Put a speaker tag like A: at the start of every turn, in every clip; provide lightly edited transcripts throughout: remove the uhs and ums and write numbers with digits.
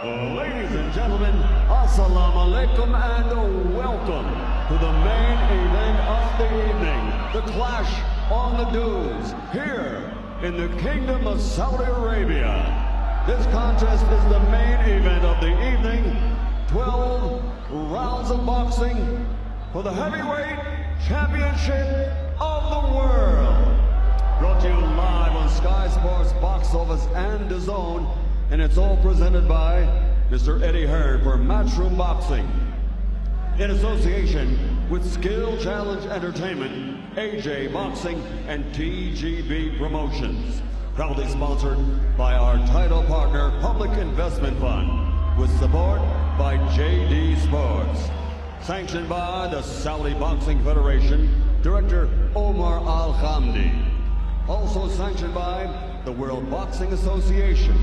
A: Ladies and gentlemen, assalamu alaikum and welcome to the main event of the evening, the Clash on the Dunes, here in the Kingdom of Saudi Arabia. This contest is the main event of the evening, 12 rounds of boxing for the heavyweight championship of the world. Brought to you live on Sky Sports Box Office and DAZN, and it's all presented by Mr. Eddie Hearn for Matchroom Boxing, in association with Skill Challenge Entertainment, AJ Boxing, and TGB Promotions. Proudly sponsored by our title partner, Public Investment Fund, with support by JD Sports. Sanctioned by the Saudi Boxing Federation, Director Omar Al-Khamdi. Also sanctioned by the World Boxing Association,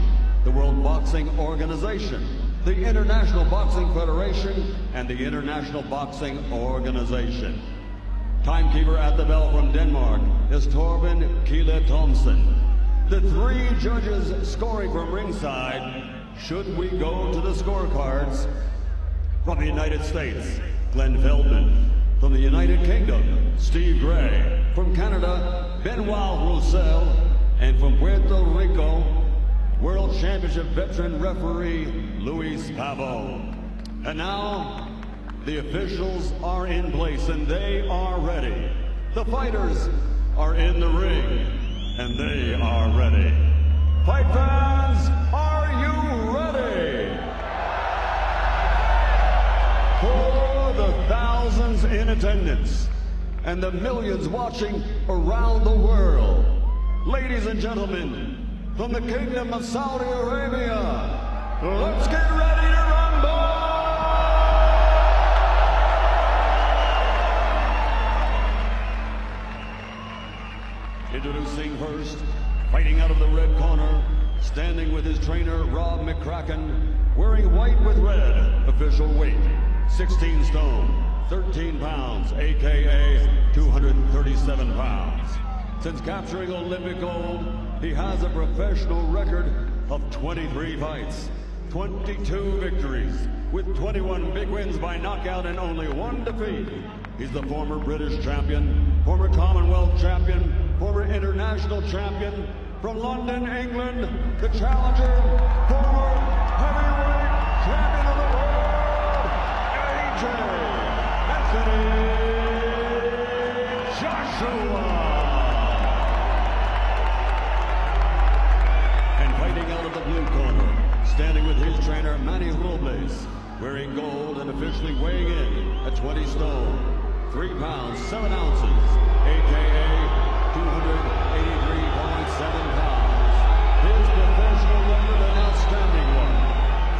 A: the World Boxing Organization, the International Boxing Federation, and the International Boxing Organization. Timekeeper at the bell from Denmark is Torben Kile Thomsen. The three judges scoring from ringside, should we go to the scorecards. From the United States, Glenn Feldman. From the United Kingdom, Steve Gray. From Canada, Benoit Roussel. And from Puerto Rico, World Championship veteran referee Luiz Pavo. And now, the officials are in place and they are ready. The fighters are in the ring and they are ready. Fight fans, are you ready? For the thousands in attendance and the millions watching around the world, ladies and gentlemen, from the Kingdom of Saudi Arabia, let's get ready to rumble! Introducing first, fighting out of the red corner, standing with his trainer Rob McCracken, wearing white with red, official weight, 16 stone, 13 pounds, aka 237 pounds. Since capturing Olympic gold, he has a professional record of 23 fights, 22 victories, with 21 big wins by knockout and only one defeat. He's the former British champion, former Commonwealth champion, former international champion, from London, England, the challenger, former heavyweight champion of the world, AJ Anthony Joshua. Out of the blue corner, standing with his trainer Manny Robles, wearing gold and officially weighing in at 20 stone, 3 pounds, 7 ounces, aka 283.7 pounds. His professional record, an outstanding one,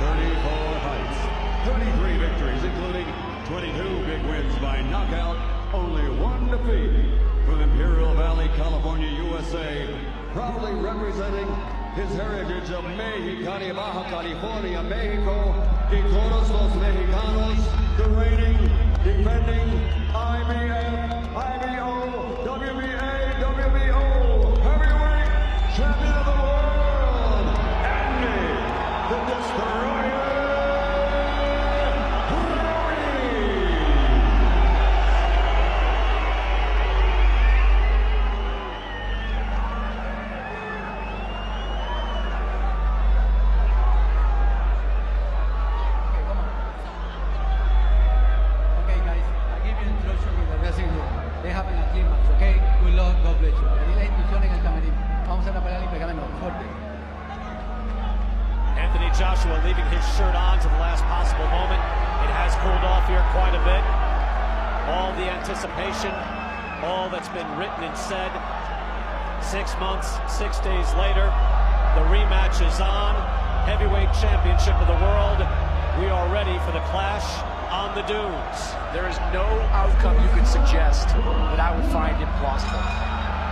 A: 34 fights, 33 victories, including 22 big wins by knockout, only one defeat. From Imperial Valley, California, USA, proudly representing his heritage of Mexicali, Baja California, Mexico, y todos los mexicanos, the reigning, defending IBF, IBO, WBA, WBO, heavyweight champion of the world, Andy, the Destroyer,
B: Joshua leaving his shirt on to the last possible moment. It has cooled off here quite a bit. All the anticipation, all that's been written and said. 6 months, 6 days later, the rematch is on. Heavyweight championship of the world. We are ready for the clash on the dunes.
C: There is no outcome you could suggest that I would find implausible.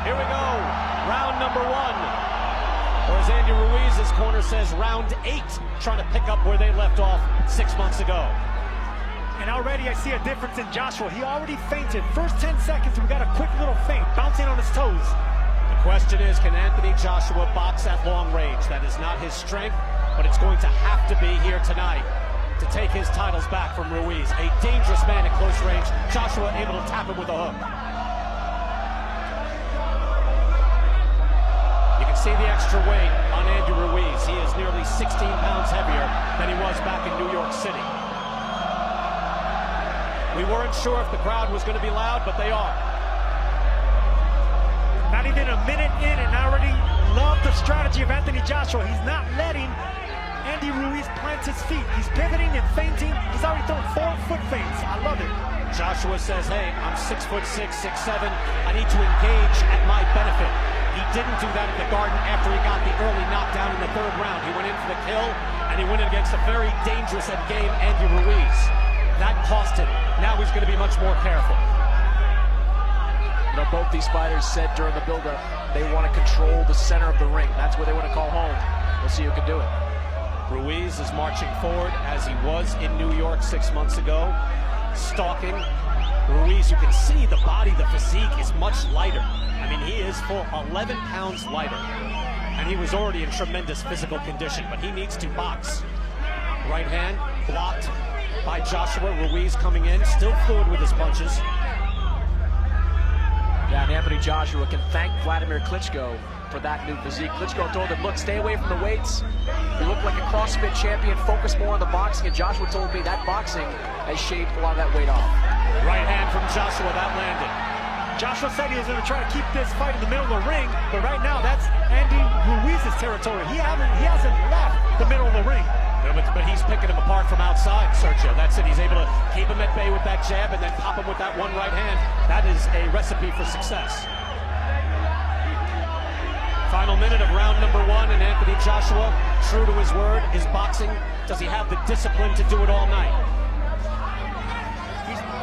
B: Here we go, round number 1. Or as Andy Ruiz's corner says, round 8, trying to pick up where they left off 6 months ago.
D: And already I see a difference in Joshua. He already feinted. First 10 seconds, we got a quick little feint, bouncing on his toes.
B: The question is, can Anthony Joshua box at long range? That is not his strength, but it's going to have to be here there tonight to take his titles back from Ruiz. A dangerous man at close range. Joshua able to tap him with a hook. You can see the extra weight on Andy Ruiz. He is nearly 16 pounds heavier than he was back in New York City. We weren't sure if the crowd was going to be loud, but they are.
D: Not even a minute in, and I already love the strategy of Anthony Joshua. He's not letting Andy Ruiz plant his feet. He's pivoting and feinting. He's already thrown 4 foot feints. I love it.
B: Joshua says, hey, I'm 6'6", 6'7". I need to engage at my benefit. He didn't do that at the Garden after he got the early knockdown in the 3rd round. He went in for the kill, and he went in against a very dangerous at game Andy Ruiz. That cost him. Now he's going to be much more careful.
C: You know, both these fighters said during the build-up they want to control the center of the ring. That's where they want to call home. We'll see who can do it.
B: Ruiz is marching forward as he was in New York 6 months ago, stalking. Ruiz, you can see the body, the physique is much lighter. I mean, he is full 11 pounds lighter, and he was already in tremendous physical condition, but he needs to box. Right hand blocked by Joshua. Ruiz coming in, still fluid with his punches.
C: Yeah, and Anthony Joshua can thank Vladimir Klitschko for that new physique. Klitschko told him, look, stay away from the weights. You look like a CrossFit champion, focus more on the boxing. And Joshua told me that boxing has shaved a lot of that weight off.
B: Right hand from Joshua, that landed.
D: Joshua said he was going to try to keep this fight in the middle of the ring, but right now that's Andy Ruiz's territory. He hasn't left the middle of the ring.
B: No, but he's picking him apart from outside, Sergio. That's it. He's able to keep him at bay with that jab and then pop him with that one right hand. That is a recipe for success. Final minute of round number 1, and Anthony Joshua, true to his word, is boxing. Does he have the discipline to do it all night?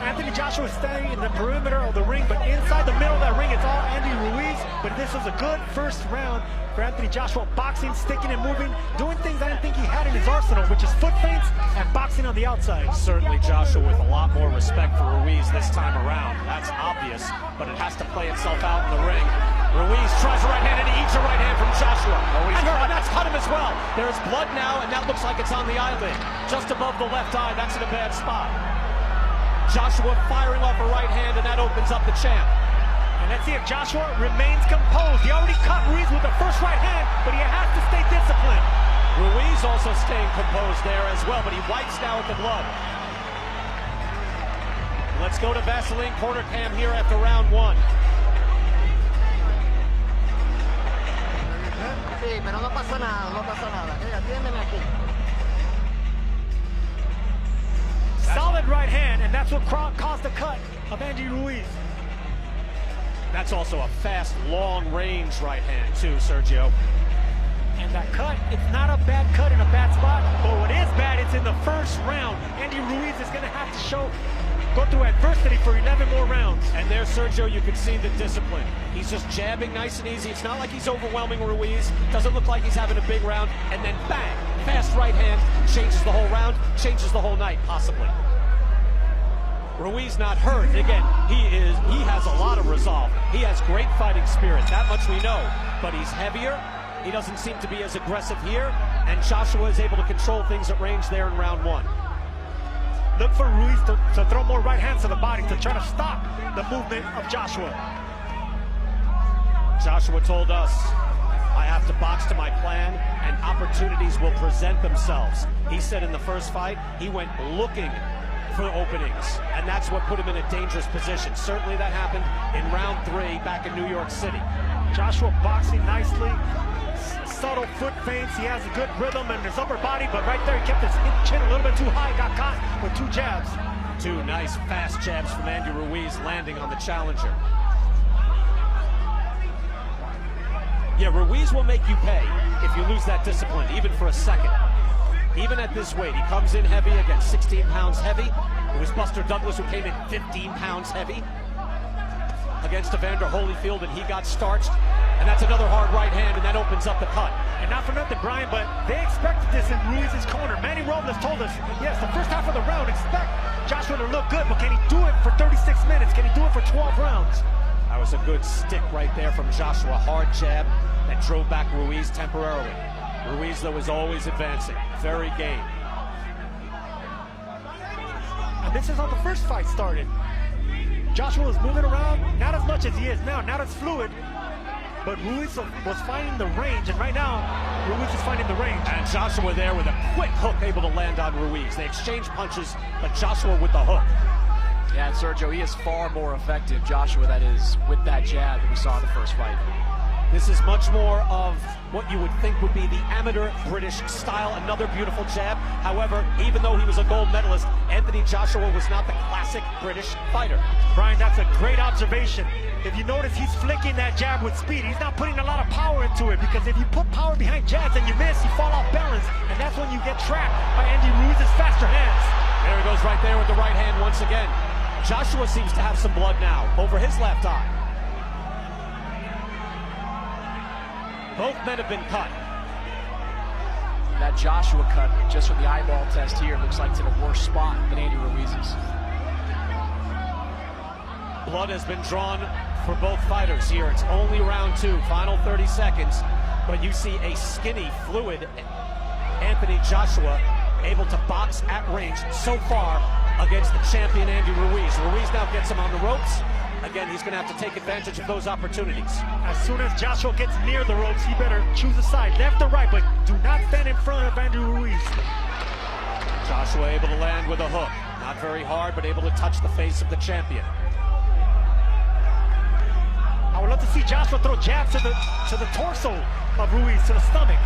D: Anthony Joshua is staying in the perimeter of the ring, but inside the middle of that ring, it's all Andy Ruiz. But this was a good first round for Anthony Joshua. Boxing, sticking and moving, doing things I didn't think he had in his arsenal, which is foot feints and boxing on the outside.
B: Certainly Joshua with a lot more respect for Ruiz this time around. That's obvious, but it has to play itself out in the ring. Ruiz tries a right hand, and he eats a right hand from Joshua. And that's cut him as well. There's blood now, and that looks like it's on the eyelid. Just above the left eye, that's in a bad spot. Joshua firing off a right hand, and that opens up the champ.
D: And let's see if Joshua remains composed. He already cut Ruiz with the first right hand, but he has to stay disciplined.
B: Ruiz also staying composed there as well, but he wipes now with the blood. Let's go to Vaseline corner cam here after round 1.
E: Sí, pero no pasa nada, no pasa nada. Atiéndeme aquí.
D: Solid right hand, and that's what caused the cut of Andy Ruiz.
B: That's also a fast, long-range right hand, too, Sergio.
D: And that cut, it's not a bad cut in a bad spot, but what is bad, it's in the first round. Andy Ruiz is going to have to go through adversity for 11 more rounds.
B: And there, Sergio, you can see the discipline. He's just jabbing nice and easy. It's not like he's overwhelming Ruiz. Doesn't look like he's having a big round. And then bang, fast right hand, changes the whole round, changes the whole night, possibly. Ruiz not hurt. Again, he has a lot of resolve. He has great fighting spirit. That much we know. But he's heavier. He doesn't seem to be as aggressive here. And Joshua is able to control things at range there in round 1.
D: Look for Ruiz to throw more right hands to the body to try to stop the movement of Joshua.
B: Joshua told us, I have to box to my plan and opportunities will present themselves. He said in the first fight, he went looking for openings, and that's what put him in a dangerous position. Certainly that happened in round 3 back in New York City.
D: Joshua boxing nicely, subtle foot feints. He has a good rhythm in his upper body, but right there he kept his chin a little bit too high, got caught with 2 jabs.
B: 2 nice fast jabs from Andy Ruiz landing on the challenger. Yeah, Ruiz will make you pay if you lose that discipline, even for a second. Even at this weight, he comes in heavy against 16 pounds heavy. It was Buster Douglas who came in 15 pounds heavy against Evander Holyfield, and he got starched. And that's another hard right hand, and that opens up the cut.
D: And not for nothing, Brian, but they expected this in Ruiz's corner. Manny Robles told us, yes, the first half of the round, expect Joshua to look good, but can he do it for 36 minutes? Can he do it for 12 rounds?
B: That was a good stick right there from Joshua. Hard jab that drove back Ruiz temporarily. Ruiz, though, is always advancing. Very game.
D: And this is how the first fight started. Joshua was moving around, not as much as he is now, not as fluid. But Ruiz was finding the range, and right now, Ruiz is finding the range.
B: And Joshua there with a quick hook able to land on Ruiz. They exchange punches, but Joshua with the hook.
C: Yeah, and Sergio, he is far more effective, Joshua, that is, with that jab that we saw in the first fight.
B: This is much more of what you would think would be the amateur British style. Another beautiful jab. However, even though he was a gold medalist, Anthony Joshua was not the classic British fighter.
D: Brian, that's a great observation. If you notice, he's flicking that jab with speed. He's not putting a lot of power into it, because if you put power behind jabs and you miss, you fall off balance, and that's when you get trapped by Andy Ruiz's faster hands.
B: There he goes right there with the right hand once again. Joshua seems to have some blood now over his left eye. Both men have been cut.
C: That Joshua cut, just from the eyeball test here, looks like it's in a worse spot than Andy Ruiz's.
B: Blood has been drawn for both fighters here. It's only round 2, final 30 seconds. But you see a skinny, fluid Anthony Joshua able to box at range so far against the champion Andy Ruiz. Ruiz now gets him on the ropes. Again, he's going to have to take advantage of those opportunities.
D: As soon as Joshua gets near the ropes, he better choose a side, left or right, but do not stand in front of Andy Ruiz.
B: Joshua able to land with a hook. Not very hard, but able to touch the face of the champion.
D: I would love to see Joshua throw jabs to the torso of Ruiz, to the stomach.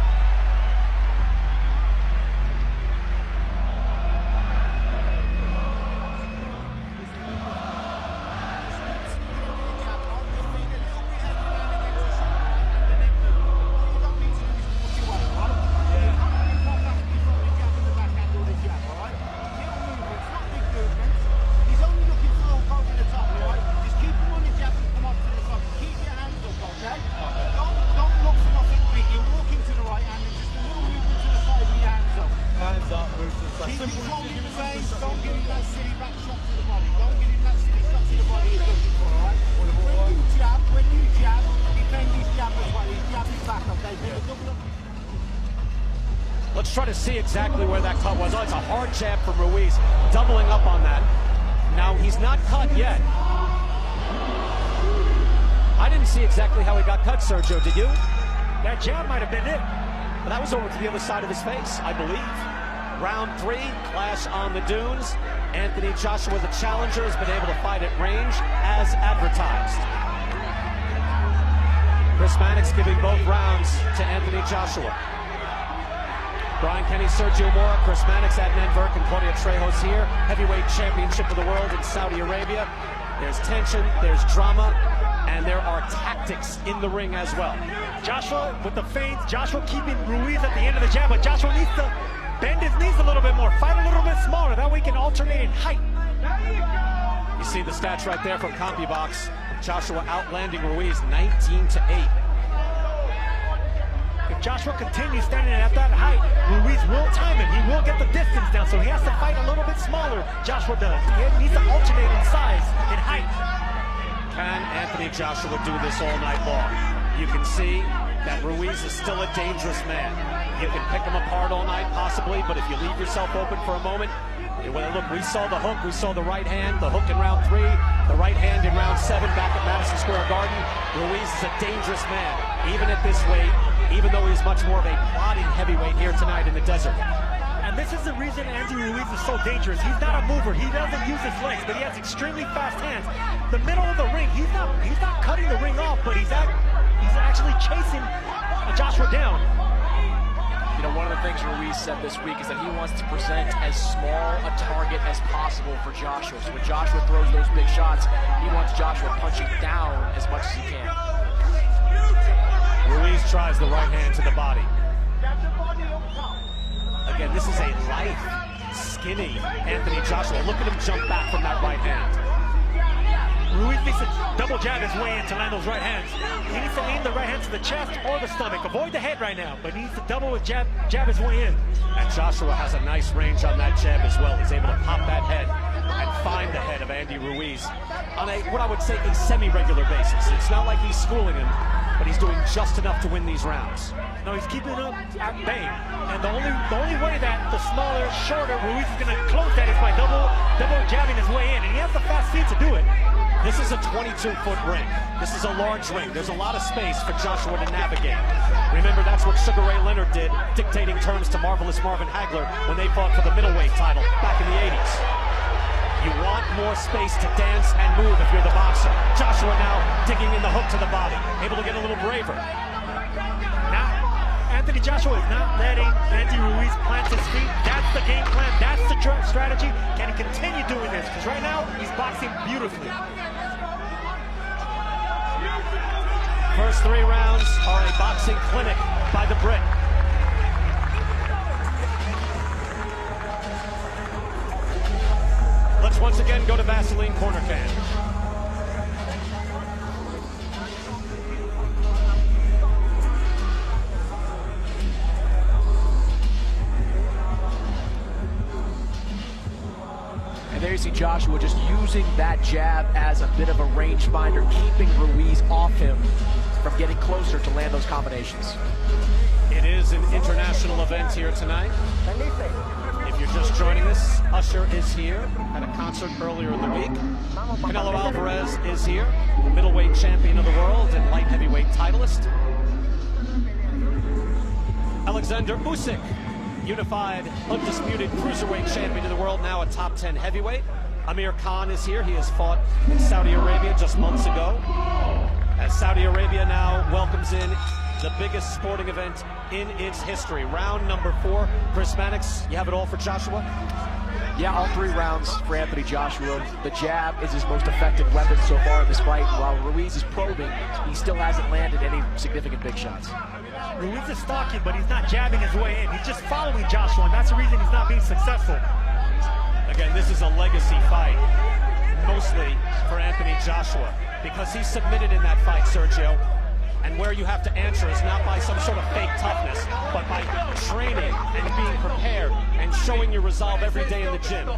B: Let's try to see exactly where that cut was. Oh, it's a hard jab from Ruiz, doubling up on that. Now, he's not cut yet. I didn't see exactly how he got cut, Sergio, did you?
D: That jab might have been it.
B: But that was over to the other side of his face, I believe. Round 3, clash on the dunes. Anthony Joshua, the challenger, has been able to fight at range as advertised. Chris Mannix giving both rounds to Anthony Joshua. Brian Kenny, Sergio Mora, Chris Mannix, Adnan Virk, and Claudio Trejos here. Heavyweight championship of the world in Saudi Arabia. There's tension, there's drama, and there are tactics in the ring as well.
D: Joshua with the feints, Joshua keeping Ruiz at the end of the jab, but Joshua needs to bend his knees a little bit more, fight a little bit smaller, that way he can alternate in height.
B: You see the stats right there from CompuBox. Joshua outlanding Ruiz 19-8.
D: If Joshua continues standing at that height, Ruiz will time him. He will get the distance down, so he has to fight a little bit smaller. Joshua does. He needs to alternate in size, in height.
B: Can Anthony Joshua do this all night long? You can see that Ruiz is still a dangerous man. You can pick him apart all night, possibly, but if you leave yourself open for a moment, look, we saw the hook, we saw the right hand, the hook in round 3, the right hand in round 7 back at Madison Square Garden. Ruiz is a dangerous man, even at this weight, even though he's much more of a plodding heavyweight here tonight in the desert.
D: And this is the reason Andy Ruiz is so dangerous. He's not a mover. He doesn't use his legs, but he has extremely fast hands. The middle of the ring, he's not cutting the ring off, but he's actually chasing Joshua down.
C: You know, one of the things Ruiz said this week is that he wants to present as small a target as possible for Joshua. So when Joshua throws those big shots, he wants Joshua punching down as much as he can.
B: Ruiz tries the right hand to the body. Again, this is a lithe, skinny Anthony Joshua. Look at him jump back from that right hand.
D: Ruiz needs to double jab his way in to land those right hands. He needs to aim the right hand to the chest or the stomach. Avoid the head right now, but he needs to double with jab his way in.
B: And Joshua has a nice range on that jab as well. He's able to pop that head and find the head of Andy Ruiz on what I would say, a semi-regular basis. It's not like he's schooling him. but he's doing just enough to win these rounds.
D: No, he's keeping up at bay. And the only way that the smaller, shorter Ruiz is going to close that is by double jabbing his way in. And he has the fast feet to do it.
B: This is a 22-foot ring. This is a large ring. There's a lot of space for Joshua to navigate. Remember, that's what Sugar Ray Leonard did, dictating terms to Marvelous Marvin Hagler when they fought for the middleweight title back in the 80s. You want more space to dance and move if you're the boxer. Joshua now digging in the hook to the body, able to get a little braver.
D: Now, Anthony Joshua is not letting Andy Ruiz plant his feet. That's the game plan. That's the strategy. Can he continue doing this? Because right now, he's boxing beautifully.
B: First 3 rounds are a boxing clinic by the Brit. Let's once again go to Vaseline corner cam.
C: And there you see Joshua just using that jab as a bit of a rangefinder, keeping Ruiz off him from getting closer to land those combinations.
B: It is an international event here tonight. If you're just joining us, Usher is here at a concert earlier in the week. Canelo Alvarez is here, the middleweight champion of the world and light heavyweight titleist. Alexander Usyk, unified, undisputed cruiserweight champion of the world, now a top 10 heavyweight. Amir Khan is here. He has fought in Saudi Arabia just months ago. As Saudi Arabia now welcomes in the biggest sporting event in its history. Round number 4. Chris Mannix, you have it all for Joshua?
C: Yeah, all 3 rounds for Anthony Joshua. The jab is his most effective weapon so far in this fight. While Ruiz is probing, he still hasn't landed any significant big shots.
D: Ruiz is stalking, but he's not jabbing his way in. He's just following Joshua, and that's the reason he's not being successful.
B: Again, this is a legacy fight, mostly for Anthony Joshua, because he submitted in that fight, Sergio. And where you have to answer is not by some sort of fake toughness, but by training and being prepared and showing your resolve every day in the gym.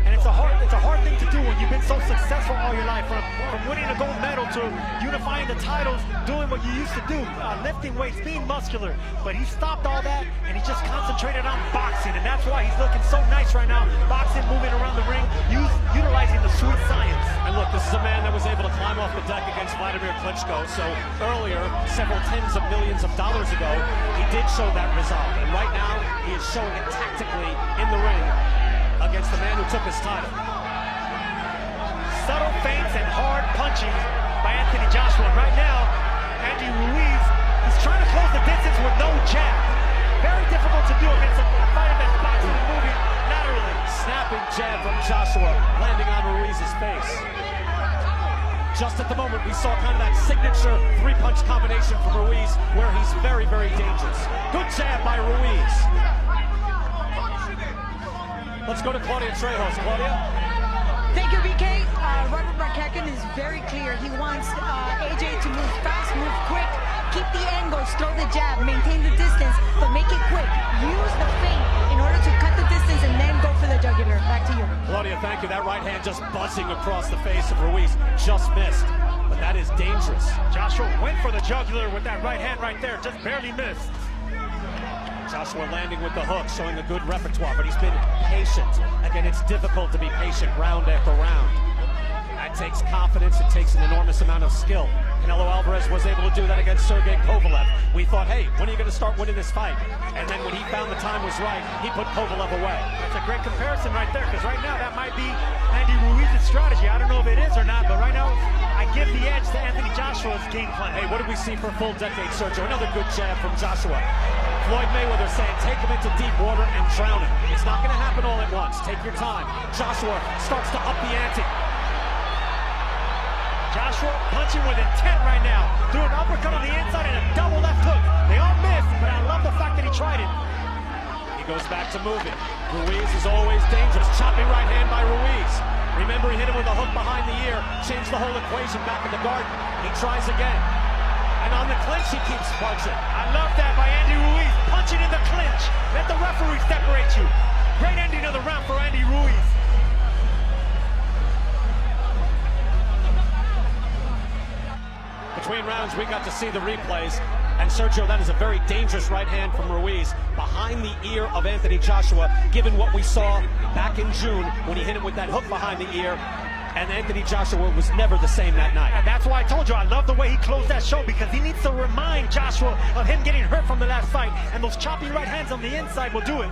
D: And it's a hard thing to do when you've been so successful all your life, from winning a gold medal to unifying the titles, doing what you used to do, lifting weights, being muscular. But he stopped all that, and he just concentrated on boxing, and that's why he's looking so nice right now, boxing, moving around the ring, utilizing the sweet science.
B: And look, this is a man that was able to climb off the deck against Vladimir Klitschko, so earlier, several tens of millions of dollars ago, he did show that resolve, and right now, he is showing it tactically in the ring against the man who took his title.
D: Subtle feints and hard punching by Anthony Joshua. And right now, Andy Ruiz is trying to close the distance with no jab. Very difficult to do against a fighter that's boxing and moving laterally.
B: Snapping jab from Joshua, landing on Ruiz's face. Just at the moment, we saw kind of that signature 3-punch combination from Ruiz, where he's very, very dangerous. Good jab by Ruiz. Let's go to Claudia Trejos. Claudia?
F: Thank you, BK. Robert Markakin is very clear. He wants AJ to move fast, move quick, keep the angles, throw the jab, maintain the distance, but make it quick. Use the feint in order to cut the distance and then go for the jugular. Back to you.
B: Claudia, thank you. That right hand just buzzing across the face of Ruiz. Just missed. But that is dangerous.
D: Joshua went for the jugular with that right hand right there. Just barely missed.
B: Joshua landing with the hook, showing a good repertoire, but he's been patient. Again, it's difficult to be patient round after round. That takes confidence, it takes an enormous amount of skill. Canelo Alvarez was able to do that against Sergey Kovalev. We thought, hey, when are you going to start winning this fight? And then when he found the time was right, he put Kovalev away.
D: That's a great comparison right there, because right now that might be Andy Ruiz's strategy. I don't know if it is or not, but right now I give the edge to Anthony Joshua's game plan.
B: Hey, what did we see for a full decade, Sergio? Another good jab from Joshua. Floyd Mayweather saying, take him into deep water and drown him. It's not going to happen all at once. Take your time. Joshua starts to up the ante.
D: Joshua punching with intent right now. Threw an uppercut on the inside and a double left hook. They all missed, but I love the fact that he tried it.
B: He goes back to moving. Ruiz is always dangerous. Chopping right hand by Ruiz. Remember, he hit him with a hook behind the ear. Changed the whole equation back in the garden. He tries again. And on the clinch, he keeps punching.
D: I love that by Andy Ruiz. Punching in the clinch. Let the referee separate you. Great ending of the round for Andy Ruiz.
B: Between rounds, we got to see the replays. And Sergio, that is a very dangerous right hand from Ruiz behind the ear of Anthony Joshua, given what we saw back in June when he hit him with that hook behind the ear. And Anthony Joshua was never the same that night.
D: And that's why I told you I love the way he closed that show, because he needs to remind Joshua of him getting hurt from the last fight. And those choppy right hands on the inside will do it.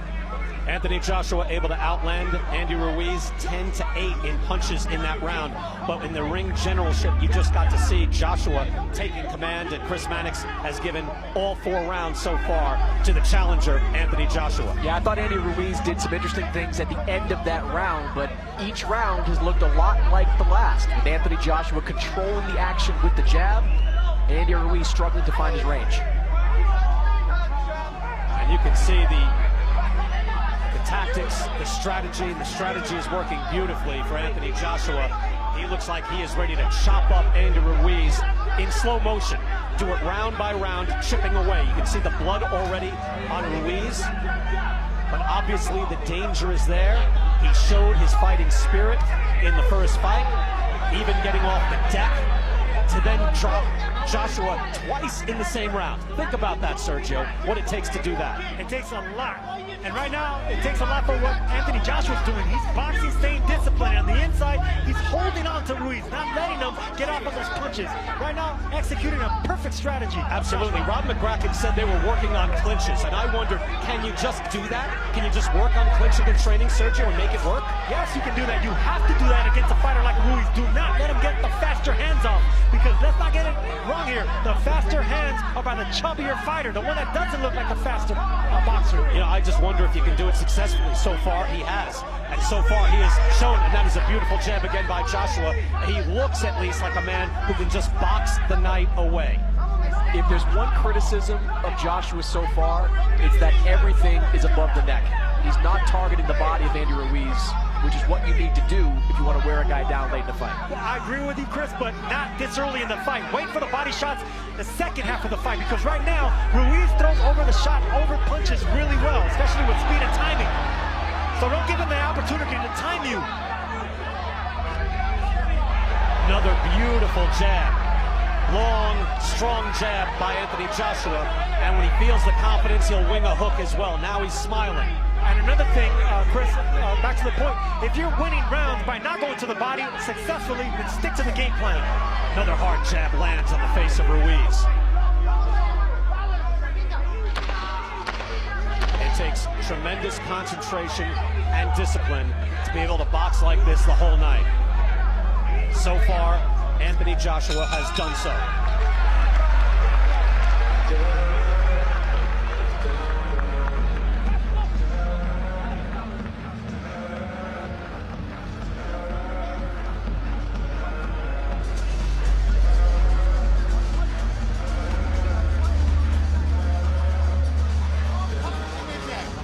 B: Anthony Joshua able to outland Andy Ruiz 10-8 in punches in that round. But in the ring generalship, you just got to see Joshua taking command, and Chris Mannix has given all 4 rounds so far to the challenger, Anthony Joshua.
C: Yeah, I thought Andy Ruiz did some interesting things at the end of that round, but each round has looked a lot like the last, with Anthony Joshua controlling the action with the jab, and Andy Ruiz struggling to find his range.
B: And you can see the tactics, the strategy is working beautifully for Anthony Joshua. He looks like he is ready to chop up Andy Ruiz in slow motion. Do it round by round, chipping away. You can see the blood already on Ruiz, but obviously the danger is there. He showed his fighting spirit in the first fight, even getting off the deck to then drop Joshua twice in the same round. Think about that, Sergio, what it takes to do that.
D: It takes a lot. And right now, it takes a lot for what Anthony Joshua's doing. He's boxing, staying disciplined. On the inside, he's holding on to Ruiz, not letting him get off of those punches. Right now, executing a perfect strategy.
B: Absolutely. Rob McCracken said they were working on clinches, and I wondered, can you just do that? Can you just work on clinching and training, Sergio, and make it work?
D: Yes, you can do that. You have to do that against a fighter like Ruiz. Do not let him get the faster hands off, because let's not get it wrong here. The faster hands are by the chubbier fighter, the one that doesn't look like the faster boxer.
B: You know, I just wonder if you can do it successfully. So far, he has. And so far, he has shown, and that is a beautiful jab again by Joshua. He looks at least like a man who can just box the night away.
C: If there's one criticism of Joshua so far, it's that everything is above the neck. He's not targeting the body of Andy Ruiz, which is what you need to do if you want to wear a guy down late in the fight.
D: Well, I agree with you, Chris, but not this early in the fight. Wait for the body shots the second half of the fight, because right now, Ruiz throws over the shot, over punches really well, especially with speed and timing. So don't give him the opportunity to time you.
B: Another beautiful jab. Long, strong jab by Anthony Joshua. And when he feels the confidence, he'll wing a hook as well. Now he's smiling.
D: And another thing, Chris, back to the point, if you're winning rounds by not going to the body successfully, then stick to the game plan.
B: Another hard jab lands on the face of Ruiz. It takes tremendous concentration and discipline to be able to box like this the whole night. So far, Anthony Joshua has done so.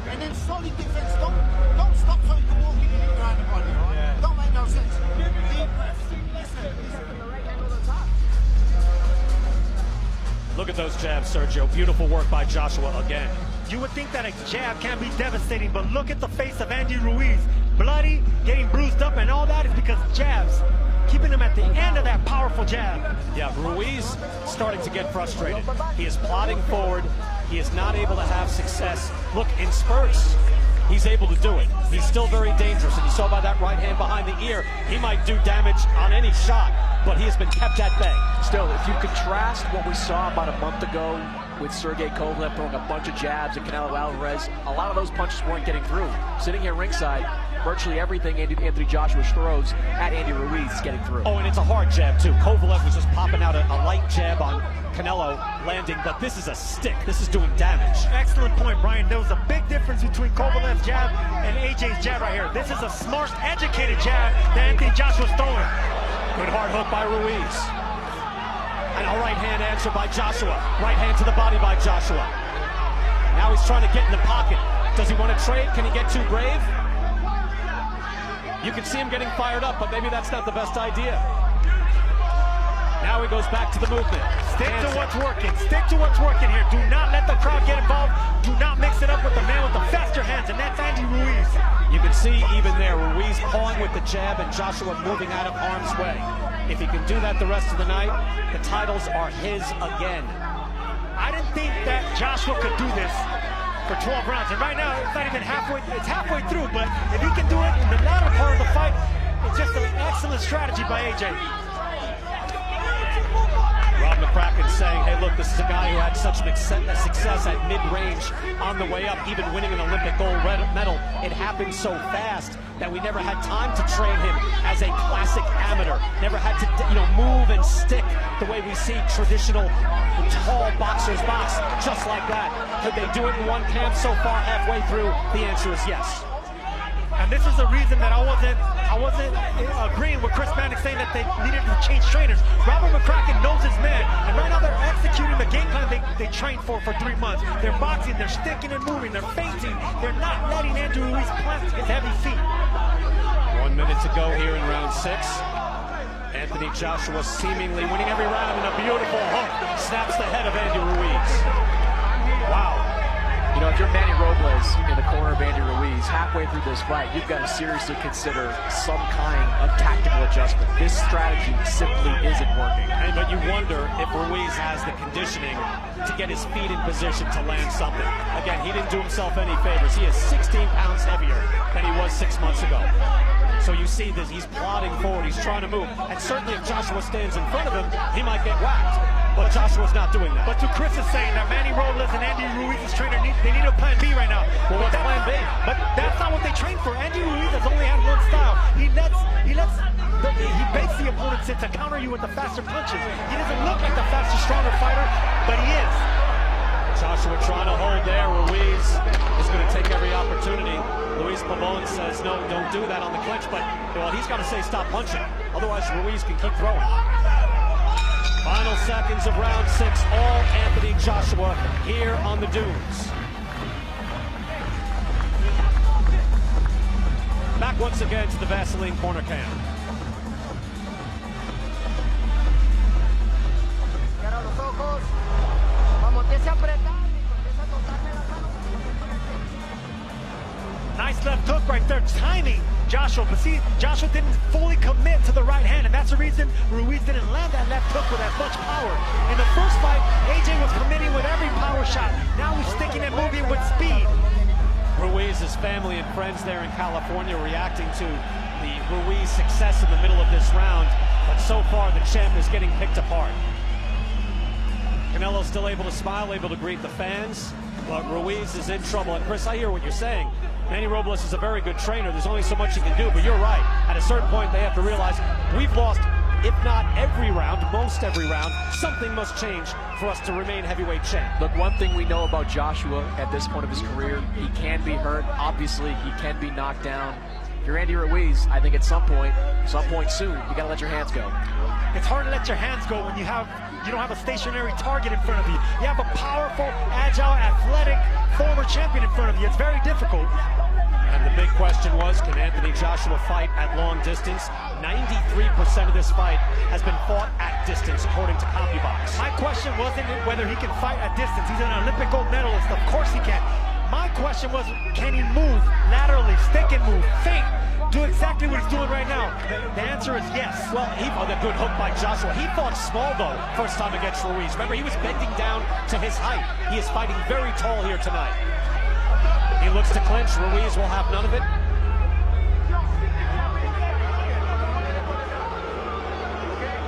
E: And then solid defense. Don't stop so you can walk in and around the body. Yeah. Don't make no sense. Deep breath.
B: Look at those jabs, Sergio. Beautiful work by Joshua again.
D: You would think that a jab can be devastating, but look at the face of Andy Ruiz. Bloody, getting bruised up, and all that is because jabs. Keeping him at the end of that powerful jab.
B: Yeah, Ruiz starting to get frustrated. He is plodding forward. He is not able to have success. Look, in spurts, he's able to do it. He's still very dangerous, and you saw by that right hand behind the ear, he might do damage on any shot, but he has been kept at bay.
C: Still, if you contrast what we saw about a month ago with Sergey Kovalev throwing a bunch of jabs at Canelo Alvarez, a lot of those punches weren't getting through. Sitting here ringside, virtually everything Anthony Joshua throws at Andy Ruiz is getting through.
B: Oh, and it's a hard jab, too. Kovalev was just popping out a light jab on Canelo, landing, but this is a stick. This is doing damage.
D: Excellent point, Brian. There was a big difference between Kovalev's jab and AJ's jab right here. This is a smart, educated jab that Anthony Joshua's throwing.
B: Good hard hook by Ruiz. And a right hand answer by Joshua. Right hand to the body by Joshua. Now he's trying to get in the pocket. Does he want to trade? Can he get too brave? You can see him getting fired up, but maybe that's not the best idea. Now he goes back to the movement.
D: Stick to what's working. Stick to what's working here. Do not let the crowd get involved. Do not mix it up with the man with the faster hands, and that's Andy Ruiz.
B: You can see even there, Ruiz pawing with the jab and Joshua moving out of harm's way. If he can do that the rest of the night, the titles are his again.
D: I didn't think that Joshua could do this for 12 rounds. And right now, it's not even halfway, it's halfway through, but if he can do it in the latter part of the fight, it's just an excellent strategy by AJ.
B: Rob McCracken saying, hey, look, this is a guy who had such success at mid-range on the way up, even winning an Olympic gold medal. It happened so fast that we never had time to train him as a classic amateur. Never had to, move and stick the way we see traditional tall boxers box, just like that. Could they do it in one camp so far halfway through? The answer is yes.
D: And this is the reason that I wasn't agreeing with Chris Mannix saying that they needed to change trainers. Robert McCracken knows his man, and right now they're executing the game plan they trained for 3 months. They're boxing, they're sticking and moving, they're feinting. They're not letting Andrew Ruiz plant his heavy feet.
B: 1 minute to go here in round 6. Anthony Joshua seemingly winning every round, and a beautiful hook snaps the head of Andy Ruiz. Wow.
C: If you're Manny Robles in the corner of Andy Ruiz, halfway through this fight, you've got to seriously consider some kind of tactical adjustment. This strategy simply isn't working.
B: But you wonder if Ruiz has the conditioning to get his feet in position to land something. Again, he didn't do himself any favors. He is 16 pounds heavier than he was 6 months ago. So you see that he's plodding forward, he's trying to move. And certainly if Joshua stands in front of him, he might get whacked. But Joshua's not doing that.
D: But to Chris is saying that Manny Robles and Andy Ruiz's trainer, they need a plan B right now.
B: Well, what's plan B?
D: But that's not what they train for. Andy Ruiz has only had one style. He baits the opponent to counter you with the faster punches. He doesn't look like the faster, stronger fighter, but he is.
B: Joshua trying to hold there. Ruiz is going to take every opportunity. Luis Pavon says, no, don't do that on the clinch, but he's got to say stop punching. Otherwise, Ruiz can keep throwing. Final seconds of round 6, all Anthony Joshua here on the dunes. Back once again to the Vaseline corner cam.
D: Nice left hook right there, timing Joshua. But see, Joshua didn't fully commit to the right hand, and that's the reason Ruiz didn't land that left hook with as much power. In the first fight, AJ was committing with every power shot. Now he's sticking and moving with speed.
B: Ruiz's family and friends there in California reacting to the Ruiz success in the middle of this round, but so far the champ is getting picked apart. Canelo's still able to smile, able to greet the fans, but Ruiz is in trouble. And Chris, I hear what you're saying. Manny Robles is a very good trainer. There's only so much he can do, but you're right. At a certain point, they have to realize we've lost, if not every round, most every round. Something must change for us to remain heavyweight champ.
C: Look, one thing we know about Joshua at this point of his career, he can be hurt. Obviously, he can be knocked down. If you're Andy Ruiz, I think at some point soon, you gotta let your hands go.
D: It's hard to let your hands go when you don't have a stationary target in front of you. You have a powerful, agile, athletic former champion in front of you. It's very difficult.
B: And the big question was, can Anthony Joshua fight at long distance? 93% of this fight has been fought at distance, according to CompuBox.
D: My question wasn't whether he can fight at distance. He's an Olympic gold medalist. Of course he can. My question was, can he move laterally, stick and move, feint, do exactly what he's doing right now? The answer is yes.
B: Well, a good hook by Joshua. He fought small, though, first time against Ruiz. Remember, he was bending down to his height. He is fighting very tall here tonight. He looks to clinch. Ruiz will have none of it.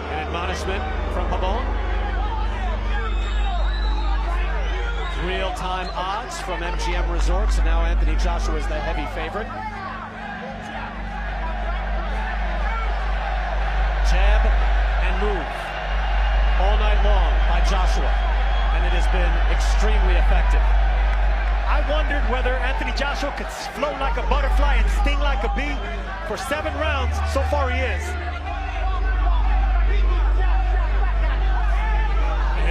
B: An admonishment from Pavon. Real-time odds from MGM Resorts, and now Anthony Joshua is the heavy favorite. Jab and move all night long by Joshua, and it has been extremely effective.
D: I wondered whether Anthony Joshua could float like a butterfly and sting like a bee. For 7 rounds, so far he is.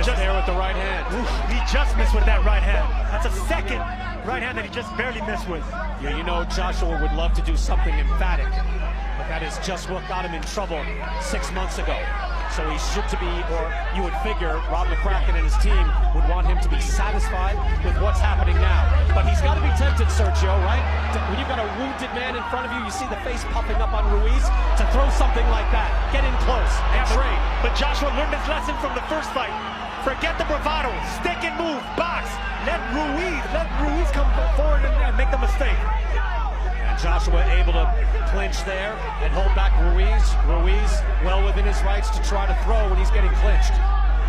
B: Just there with the right hand.
D: Oof, he just missed with that right hand. That's a second right hand that he just barely missed with.
B: Yeah, you know Joshua would love to do something emphatic, but that is just what got him in trouble 6 months ago. So he should to be, or you would figure, Rob McCracken and his team would want him to be satisfied with what's happening now. But he's got to be tempted, Sergio, right? When you've got a wounded man in front of you, you see the face puffing up on Ruiz, to throw something like that, get in close and trade.
D: But Joshua learned his lesson from the first fight. Forget the bravado, stick and move, box. Let Ruiz come forward and make the mistake.
B: And Joshua able to clinch there and hold back Ruiz. Ruiz well within his rights to try to throw when he's getting clinched.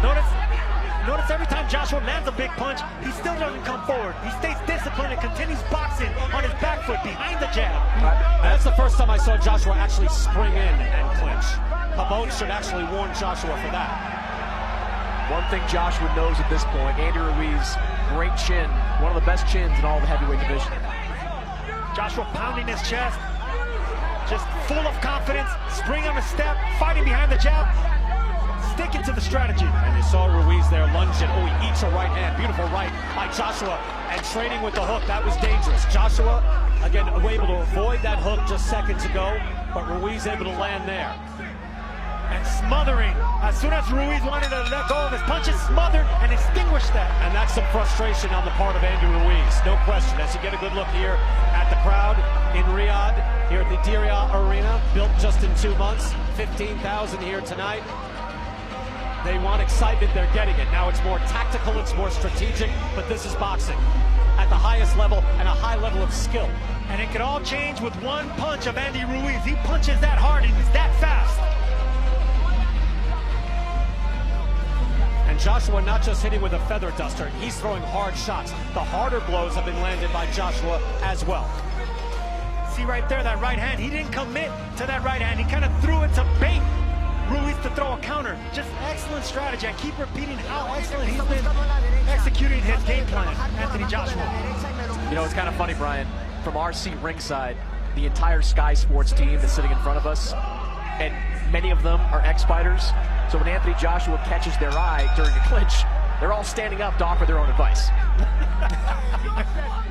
D: Notice every time Joshua lands a big punch, he still doesn't come forward. He stays disciplined and continues boxing on his back foot behind the jab.
B: That's the first time I saw Joshua actually spring in and clinch. Pabon should actually warn Joshua for that.
C: One thing Joshua knows at this point, Andy Ruiz, great chin, one of the best chins in all the heavyweight division.
D: Joshua pounding his chest, just full of confidence, spring on a step, fighting behind the jab, sticking to the strategy.
B: And you saw Ruiz there lunging. Oh, he eats a right hand. Beautiful right by Joshua. And training with the hook, that was dangerous. Joshua, again, able to avoid that hook just seconds ago, but Ruiz able to land there.
D: And smothering. As soon as Ruiz wanted to let go of his punches, smothered and extinguished that.
B: And that's some frustration on the part of Andy Ruiz, no question. As you get a good look here at the crowd in Riyadh, here at the Diriyah Arena, built just in 2 months, 15,000 here tonight. They want excitement, they're getting it. Now it's more tactical, it's more strategic, but this is boxing at the highest level and a high level of skill.
D: And it could all change with one punch of Andy Ruiz. He punches that hard and he's that fast.
B: And Joshua not just hitting with a feather duster, he's throwing hard shots. The harder blows have been landed by Joshua as well.
D: See right there, that right hand, he didn't commit to that right hand. He kind of threw it to bait Ruiz to throw a counter. Just excellent strategy. I keep repeating how excellent he's been executing his game plan, Anthony Joshua.
C: You know, it's kind of funny, Brian, from our seat ringside, the entire Sky Sports team is sitting in front of us, and many of them are ex-fighters. So when Anthony Joshua catches their eye during a clinch, they're all standing up to offer their own advice.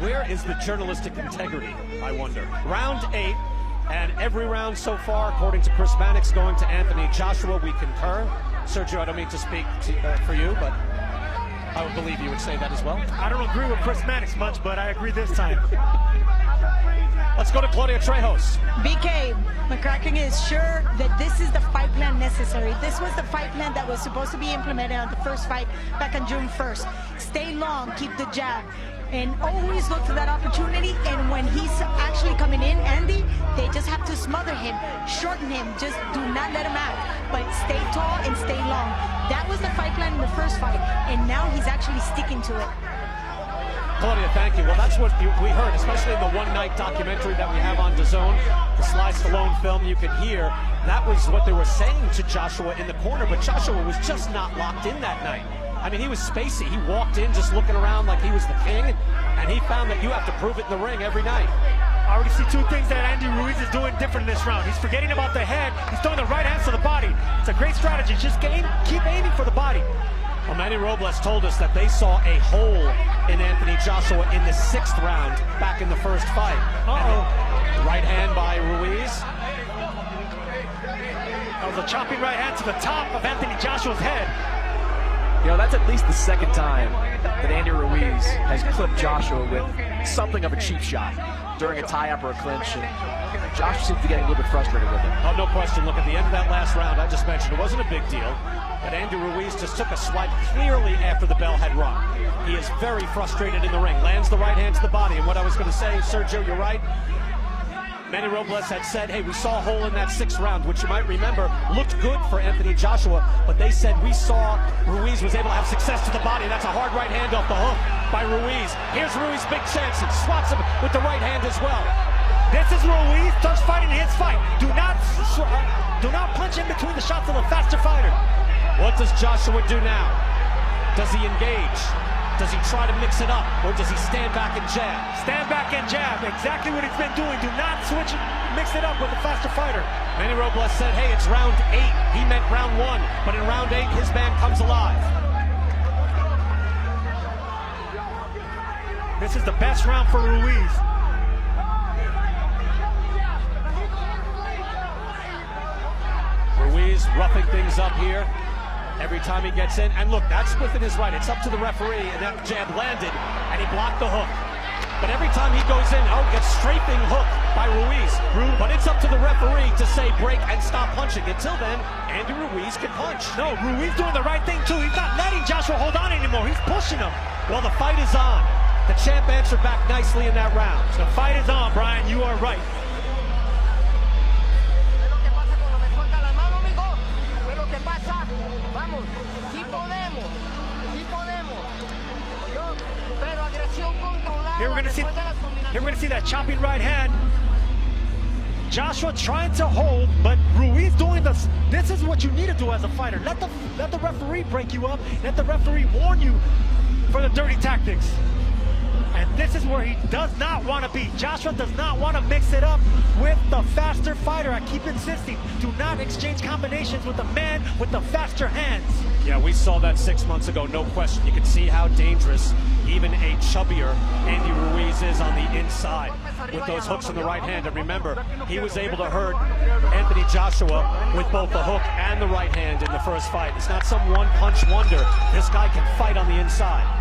B: Where is the journalistic integrity, I wonder? Round 8, and every round so far, according to Chris Mannix, going to Anthony Joshua. We concur. Sergio, I don't mean to speak for you, but I would believe you would say that as well.
D: I don't agree with Chris Mannix much, but I agree this time.
B: Let's go to Claudia Trejos.
F: BK, McCracken is sure that this is the fight plan necessary. This was the fight plan that was supposed to be implemented on the first fight back on June 1st. Stay long, keep the jab, and always look for that opportunity. And when he's actually coming in, Andy, they just have to smother him, shorten him, just do not let him out. But stay tall and stay long. That was the fight plan in the first fight, and now he's actually sticking to it.
B: Claudia, thank you. Well, that's what we heard, especially in the one-night documentary that we have on DAZN, the Sly Stallone film. You could hear that was what they were saying to Joshua in the corner, but Joshua was just not locked in that night. I mean, he was spacey. He walked in just looking around like he was the king, and he found that you have to prove it in the ring every night.
D: I already see two things that Andy Ruiz is doing different this round. He's forgetting about the head. He's throwing the right hands to the body. It's a great strategy. Just keep aiming for the body.
B: Well, Manny Robles told us that they saw a hole in Anthony Joshua in the 6th round back in the first fight. Right hand by Ruiz.
D: That was a chopping right hand to the top of Anthony Joshua's head.
C: You know, that's at least the second time that Andy Ruiz has clipped Joshua with something of a cheap shot during a tie-up or a clinch. And Joshua seems to be getting a little bit frustrated with it.
B: Oh, no question. Look, at the end of that last round, I just mentioned it wasn't a big deal. But Andy Ruiz just took a swipe clearly after the bell had rung. He is very frustrated in the ring. Lands the right hand to the body. And what I was going to say, Sergio, you're right. Manny Robles had said, hey, we saw a hole in that 6th round, which you might remember looked good for Anthony Joshua. But they said we saw Ruiz was able to have success to the body. That's a hard right hand off the hook by Ruiz. Here's Ruiz, big chance. He swats him with the right hand as well.
D: This is Ruiz starts fighting his fight. Do not punch in between the shots of the faster fighter.
B: What does Joshua do now? Does he engage? Does he try to mix it up? Or does he stand back and jab?
D: Stand back and jab. Exactly what he's been doing. Do not mix it up with the faster fighter.
B: Manny Robles said, hey, it's round 8. He meant round 1. But in round 8, his man comes alive.
D: This is the best round for Ruiz.
B: Ruiz roughing things up here every time he gets in. And look, that's within his right. It's up to the referee, and that jab landed, and he blocked the hook. But every time he goes in, gets strafing hook by Ruiz. But it's up to the referee to say break and stop punching. Until then, Andy Ruiz can punch.
D: No, Ruiz doing the right thing too. He's not letting Joshua hold on anymore. He's pushing him.
B: Well, the fight is on. The champ answered back nicely in that round.
D: The fight is on, Brian. You are right. Here we're gonna see that chopping right hand. Joshua trying to hold, but Ruiz doing this. This is what you need to do as a fighter. Let the referee break you up. Let the referee warn you for the dirty tactics. And this is where he does not want to be. Joshua does not want to mix it up with the faster fighter. I keep insisting, do not exchange combinations with the man with the faster hands.
B: Yeah, we saw that 6 months ago, no question. You can see how dangerous even a chubbier Andy Ruiz is on the inside with those hooks in the right hand. And remember, he was able to hurt Anthony Joshua with both the hook and the right hand in the first fight. It's not some one-punch wonder. This guy can fight on the inside.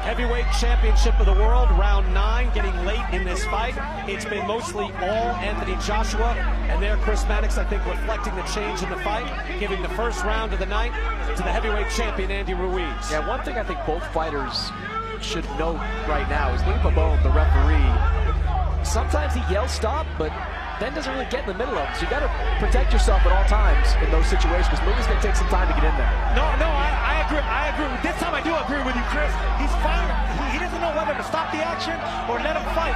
B: Heavyweight championship of the world, round 9, getting late in this fight. It's been mostly all Anthony Joshua, and there Chris Mannix, I think, reflecting the change in the fight, giving the first round of the night to the heavyweight champion, Andy Ruiz.
C: Yeah, one thing I think both fighters should note right now is Lee Pabon, the referee, sometimes he yells stop, but then doesn't really get in the middle of it. So you got to protect yourself at all times in those situations, because Louis going to take some time to get in there.
D: No, I agree. I agree. This time I do agree with you, Chris. He's fine. He doesn't know whether to stop the action or let him fight.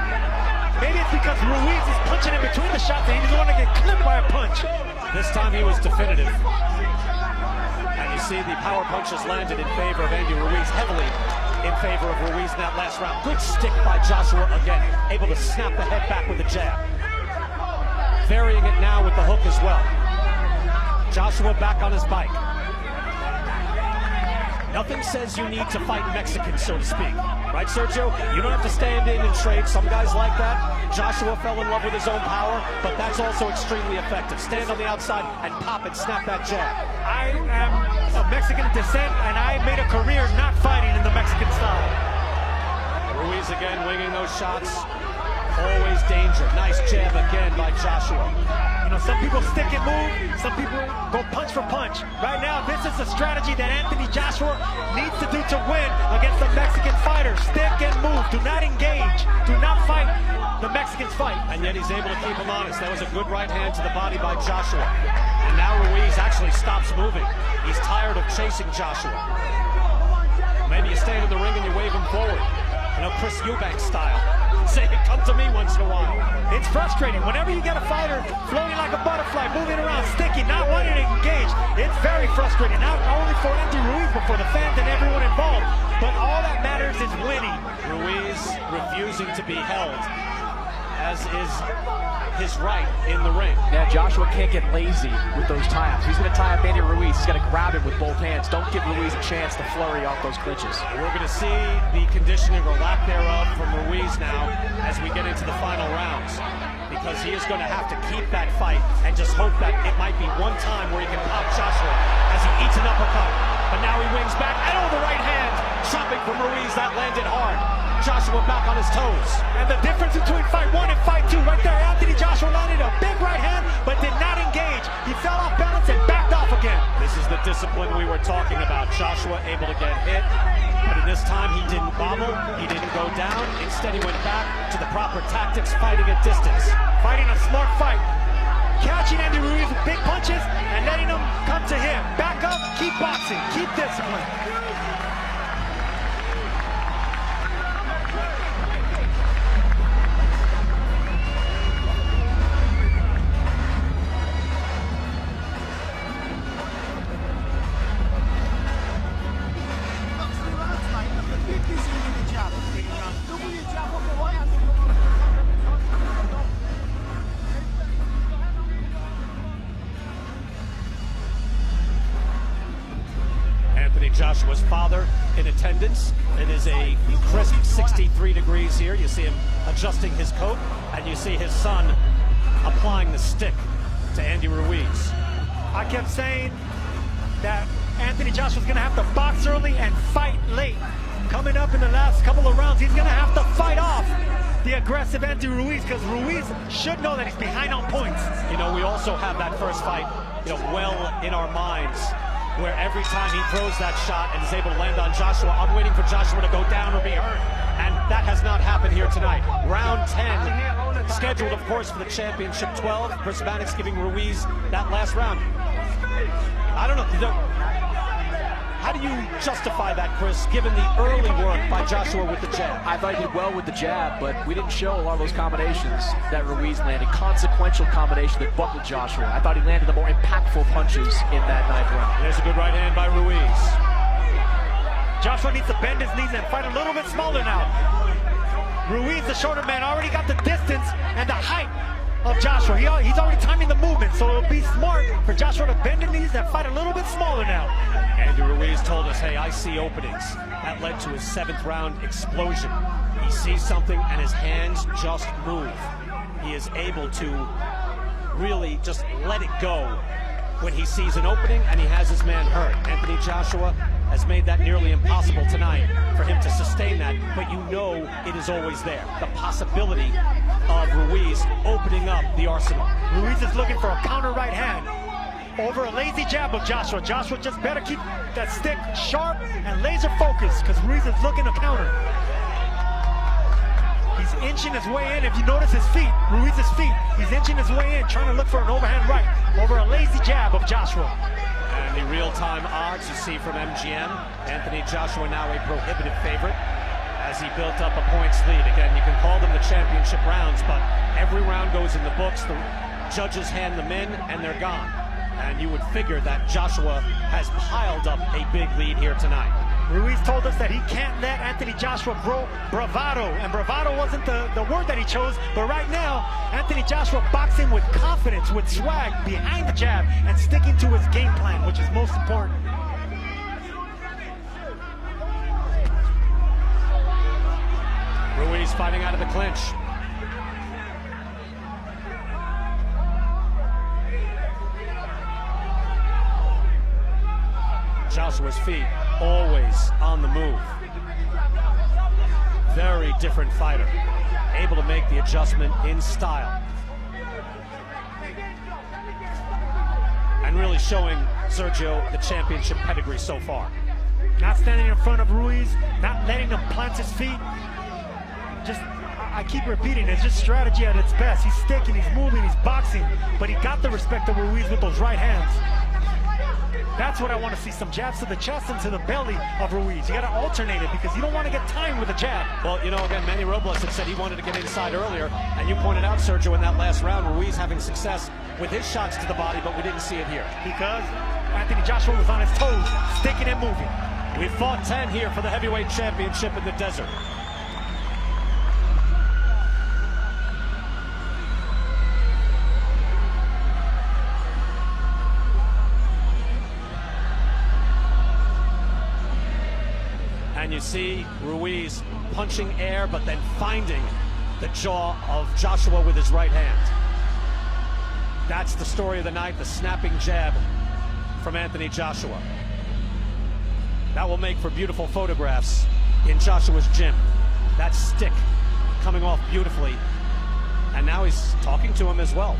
D: Maybe it's because Ruiz is punching in between the shots and he doesn't want to get clipped by a punch.
B: This time he was definitive. And you see the power punches landed in favor of Andy Ruiz, heavily in favor of Ruiz in that last round. Good stick by Joshua again, able to snap the head back with a jab. Varying it now with the hook as well. Joshua back on his bike. Nothing says you need to fight Mexicans, so to speak. Right, Sergio? You don't have to stand in and trade. Some guys like that. Joshua fell in love with his own power, but that's also extremely effective. Stand on the outside and pop and snap that jab.
D: I am of Mexican descent, and I made a career not fighting in the Mexican style.
B: Ruiz again winging those shots. Always danger. Nice jab again by Joshua.
D: You know, some people stick and move, some people go punch for punch. Right now, this is the strategy that Anthony Joshua needs to do to win against the Mexican fighter. Stick and move. Do not engage. Do not fight the Mexicans fight.
B: And yet he's able to keep him honest. That was a good right hand to the body by Joshua. And now Ruiz actually stops moving. He's tired of chasing Joshua. Maybe you stand in the ring and you wave him forward. You know, Chris Eubank style. Say, come to me once in a while.
D: It's frustrating. Whenever you get a fighter floating like a butterfly, moving around, sticky, not wanting to engage, it's very frustrating. Not only for Andy Ruiz, but for the fans and everyone involved. But all that matters is winning.
B: Ruiz refusing to be held, as is his right in the ring.
C: Yeah, Joshua can't get lazy with those tie-ups. He's going to tie up Andy Ruiz. He's got to grab him with both hands. Don't give Ruiz a chance to flurry off those clinches.
B: We're going to see the conditioning or lack thereof from Ruiz now as we get into the final rounds, because he is going to have to keep that fight and just hope that it might be one time where he can pop Joshua as he eats an uppercut. But now he wings back, and the right hand chopping from Ruiz. That landed hard. Joshua back on his toes.
D: And the difference between fight 1 and fight 2, right there, Anthony Joshua landed a big right hand, but did not engage. He fell off balance and backed off again.
B: This is the discipline we were talking about. Joshua able to get hit, but in this time he didn't bobble, he didn't go down. Instead he went back to the proper tactics, fighting at distance.
D: Fighting a smart fight. Catching Andy Ruiz with big punches and letting him come to him. Back up, keep boxing, keep discipline.
B: Joshua's father in attendance. It is a crisp 63 degrees here. You see him adjusting his coat, and you see his son applying the stick to Andy Ruiz.
D: I kept saying that Anthony Joshua's going to have to box early and fight late. Coming up in the last couple of rounds, he's going to have to fight off the aggressive Andy Ruiz, because Ruiz should know that he's behind on points.
B: You know, we also have that first fight, well in our minds, where every time he throws that shot and is able to land on Joshua, I'm waiting for Joshua to go down or be hurt. And that has not happened here tonight. Round 10, scheduled, of course, for the championship 12. Chris Mannix giving Ruiz that last round. I don't know. How do you justify that, Chris, given the early work by Joshua with the jab?
C: I thought he did well with the jab, but we didn't show a lot of those combinations that Ruiz landed. Consequential combination that buckled Joshua. I thought he landed the more impactful punches in that 9th round.
B: There's a good right hand by Ruiz.
D: Joshua needs to bend his knees and fight a little bit smaller now. Ruiz, the shorter man, already got the distance and the height of Joshua. He's already timing the movement, so it'll be smart for Joshua to bend his knees and fight a little bit smaller now.
B: Andy Ruiz told us, hey, I see openings. That led to his 7th round explosion. He sees something and his hands just move. He is able to really just let it go when he sees an opening and he has his man hurt. Anthony Joshua has made that nearly impossible tonight for him to sustain that, but you know it is always there. The possibility of Ruiz opening up the arsenal.
D: Ruiz is looking for a counter right hand over a lazy jab of Joshua. Joshua just better keep that stick sharp and laser focused, because Ruiz is looking to counter. He's inching his way in. If you notice his feet, Ruiz's feet, he's inching his way in, trying to look for an overhand right over a lazy jab of Joshua.
B: And the real-time odds you see from MGM, Anthony Joshua now a prohibitive favorite as he built up a points lead. Again, you can call them the championship rounds, but every round goes in the books. The judges hand them in and they're gone. And you would figure that Joshua has piled up a big lead here tonight.
D: Ruiz told us that he can't let Anthony Joshua grow bravado, and bravado wasn't the word that he chose, but right now, Anthony Joshua boxing with confidence, with swag, behind the jab, and sticking to his game plan, which is most important.
B: Ruiz fighting out of the clinch. Joshua's feet always on the move. Very different fighter. Able to make the adjustment in style. And really showing Sergio the championship pedigree so far.
D: Not standing in front of Ruiz, not letting him plant his feet. Just, I keep repeating, it's just strategy at its best. He's sticking, he's moving, he's boxing, but he got the respect of Ruiz with those right hands. That's what I want to see, some jabs to the chest and to the belly of Ruiz. You got to alternate it because you don't want to get timed with a jab.
B: Well, you know, again, Manny Robles had said he wanted to get inside earlier, and you pointed out, Sergio, in that last round, Ruiz having success with his shots to the body, but we didn't see it here.
D: Because Anthony Joshua was on his toes, sticking and moving.
B: We fought 10 here for the heavyweight championship in the desert. And you see Ruiz punching air, but then finding the jaw of Joshua with his right hand. That's the story of the night, the snapping jab from Anthony Joshua. That will make for beautiful photographs in Joshua's gym. That stick coming off beautifully. And now he's talking to him as well.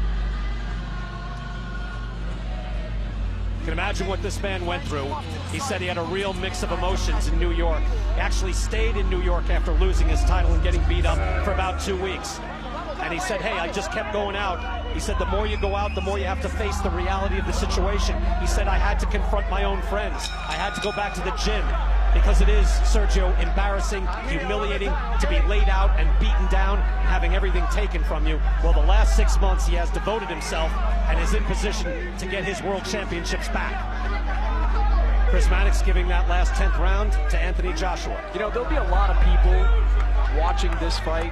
B: You can imagine what this man went through. He said he had a real mix of emotions in New York. He actually stayed in New York after losing his title and getting beat up for about 2 weeks. And he said, hey, I just kept going out. He said, the more you go out, the more you have to face the reality of the situation. He said, I had to confront my own friends. I had to go back to the gym. Because it is, Sergio, embarrassing, humiliating to be laid out and beaten down and having everything taken from you. Well, the last 6 months he has devoted himself and is in position to get his world championships back. Chris Mannix giving that last 10th round to Anthony Joshua.
C: You know, there'll be a lot of people watching this fight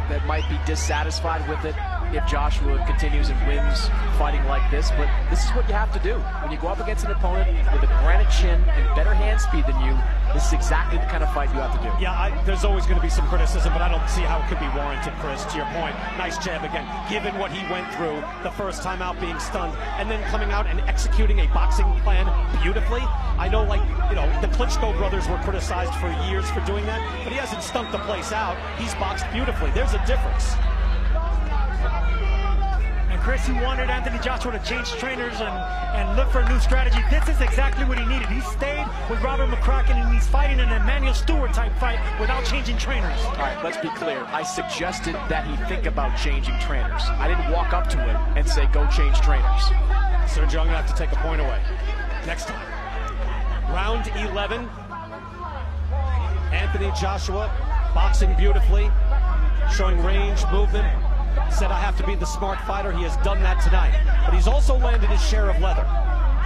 C: that might be dissatisfied with it if Joshua continues and wins fighting like this, but this is what you have to do. When you go up against an opponent with a granite chin and better hand speed than you, this is exactly the kind of fight you have to do.
B: Yeah, there's always going to be some criticism, but I don't see how it could be warranted, Chris. To your point, nice jab again, given what he went through the first time out being stunned, and then coming out and executing a boxing plan beautifully. I know, like, you know, the Klitschko brothers were criticized for years for doing that, but he hasn't stunk the place out. He's boxed beautifully. There's a difference.
D: Chris, you wanted Anthony Joshua to change trainers and look for a new strategy. This is exactly what he needed. He stayed with Robert McCracken, and he's fighting an Emmanuel Stewart type fight without changing trainers.
C: All right, let's be clear. I suggested that he think about changing trainers. I didn't walk up to him and say, go change trainers.
B: Sergio, I'm going to have to take a point away. Next time. Round 11. Anthony Joshua boxing beautifully, showing range, movement. Said I have to be the smart fighter. He has done that tonight. But he's also landed his share of leather.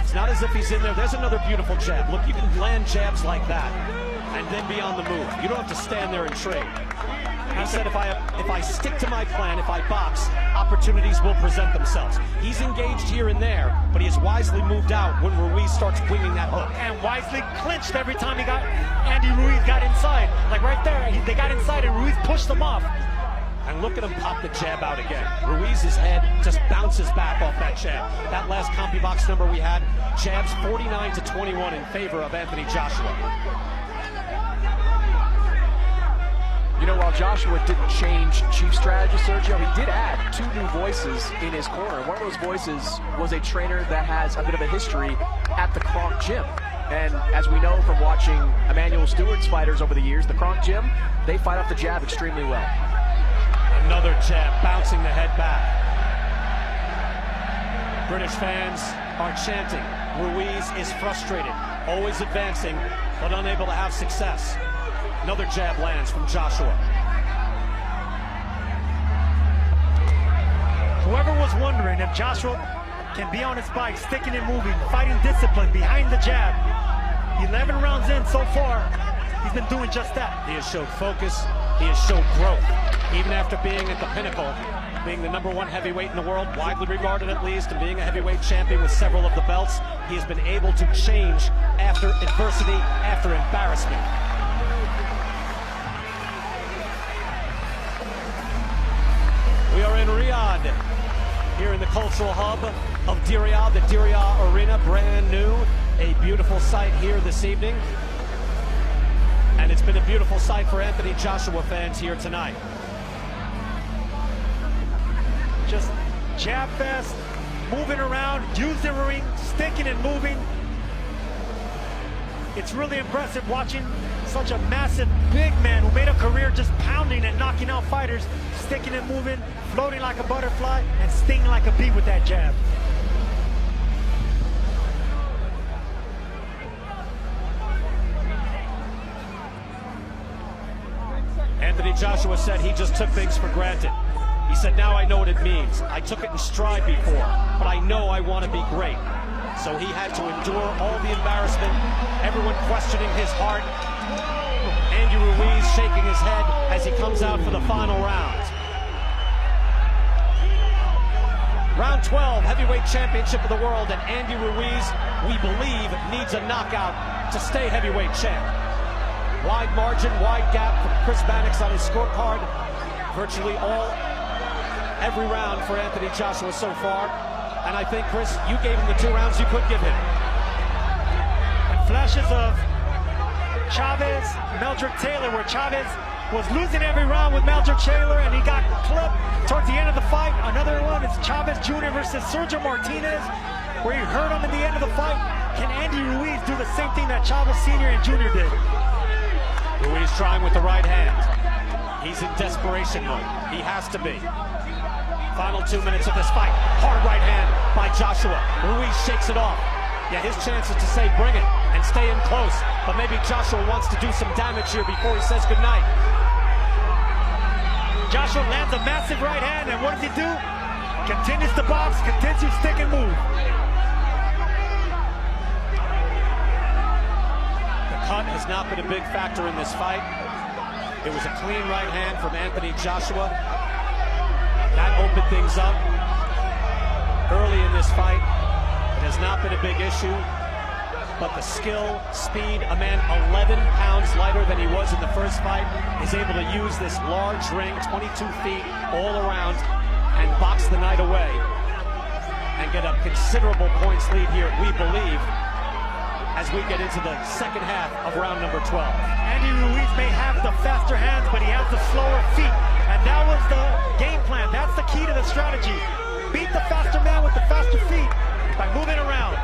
B: It's not as if he's in there. There's another beautiful jab. Look, you can land jabs like that and then be on the move. You don't have to stand there and trade. He said if I stick to my plan, if I box, opportunities will present themselves. He's engaged here and there, but he has wisely moved out when Ruiz starts winging that hook.
D: And wisely clinched every time Andy Ruiz got inside. Like right there, they got inside and Ruiz pushed them off.
B: And look at him pop the jab out again. Ruiz's head just bounces back off that jab. That last CompuBox number we had, jabs 49-21 in favor of Anthony Joshua.
C: You know, while Joshua didn't change chief strategy, Sergio, he did add 2 new voices in his corner. One of those voices was a trainer that has a bit of a history at the Kronk Gym. And as we know from watching Emmanuel Stewart's fighters over the years, the Kronk Gym, they fight off the jab extremely well.
B: Another jab, bouncing the head back. British fans are chanting. Ruiz is frustrated, always advancing, but unable to have success. Another jab lands from Joshua.
D: Whoever was wondering if Joshua can be on his bike, sticking and moving, fighting discipline behind the jab. 11 rounds in so far, he's been doing just that.
B: He has showed focus. He has showed growth. Even after being at the pinnacle, being the #1 heavyweight in the world, widely regarded at least, and being a heavyweight champion with several of the belts, he has been able to change after adversity, after embarrassment. We are in Riyadh, here in the cultural hub of Diriyah, the Diriyah Arena, brand new. A beautiful sight here this evening. And it's been a beautiful sight for Anthony Joshua fans here tonight.
D: Just jab fest, moving around, using the ring, sticking and moving. It's really impressive watching such a massive, big man who made a career just pounding and knocking out fighters, sticking and moving, floating like a butterfly, and stinging like a bee with that jab.
B: Anthony Joshua said he just took things for granted. He said, now I know what it means. I took it in stride before, but I know I want to be great. So he had to endure all the embarrassment, everyone questioning his heart. Andy Ruiz shaking his head as he comes out for the final round. Round 12, heavyweight championship of the world, and Andy Ruiz, we believe, needs a knockout to stay heavyweight champ. Wide margin, wide gap from Chris Mannix on his scorecard. Virtually every round for Anthony Joshua so far. And I think, Chris, you gave him the 2 rounds you could give him.
D: And flashes of Chavez, Meldrick Taylor, where Chavez was losing every round with Meldrick Taylor, and he got clipped towards the end of the fight. Another one is Chavez Jr. versus Sergio Martinez, where he hurt him at the end of the fight. Can Andy Ruiz do the same thing that Chavez Sr. and Jr. did?
B: Ruiz trying with the right hand. He's in desperation mode. He has to be. Final 2 minutes of this fight. Hard right hand by Joshua. Ruiz shakes it off. Yeah, his chance is to say bring it and stay in close. But maybe Joshua wants to do some damage here before he says goodnight.
D: Joshua lands a massive right hand, and what does he do? Continues to box, continues to stick and move.
B: Cut has not been a big factor in this fight. It was a clean right hand from Anthony Joshua. That opened things up early in this fight. It has not been a big issue, but the skill, speed, a man 11 pounds lighter than he was in the first fight, is able to use this large ring, 22 feet all around, and box the night away and get a considerable points lead here, we believe, as we get into the second half of round number 12.
D: Andy Ruiz may have the faster hands, but he has the slower feet. And that was the game plan. That's the key to the strategy. Beat the faster man with the faster feet by moving around.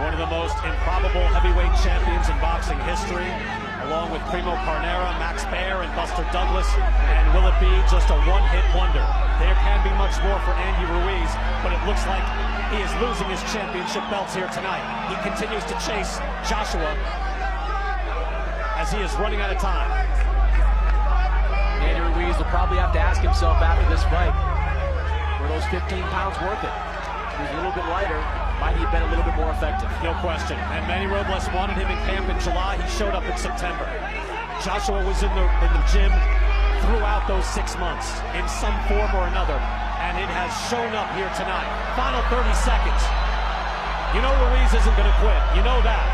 B: One of the most improbable heavyweight champions in boxing history, along with Primo Carnera, Max Baer, and Buster Douglas. And will it be just a one-hit wonder? There can be much more for Andy Ruiz, but it looks like he is losing his championship belts here tonight. He continues to chase Joshua as he is running out of time.
C: Andy Ruiz will probably have to ask himself after this fight, were those 15 pounds worth it? He was a little bit lighter. Might he have been a little bit more effective?
B: No question. And Manny Robles wanted him in camp in July. He showed up in September. Joshua was in the gym throughout those 6 months in some form or another, and it has shown up here tonight. Final 30 seconds. You know Ruiz isn't going to quit. You know that.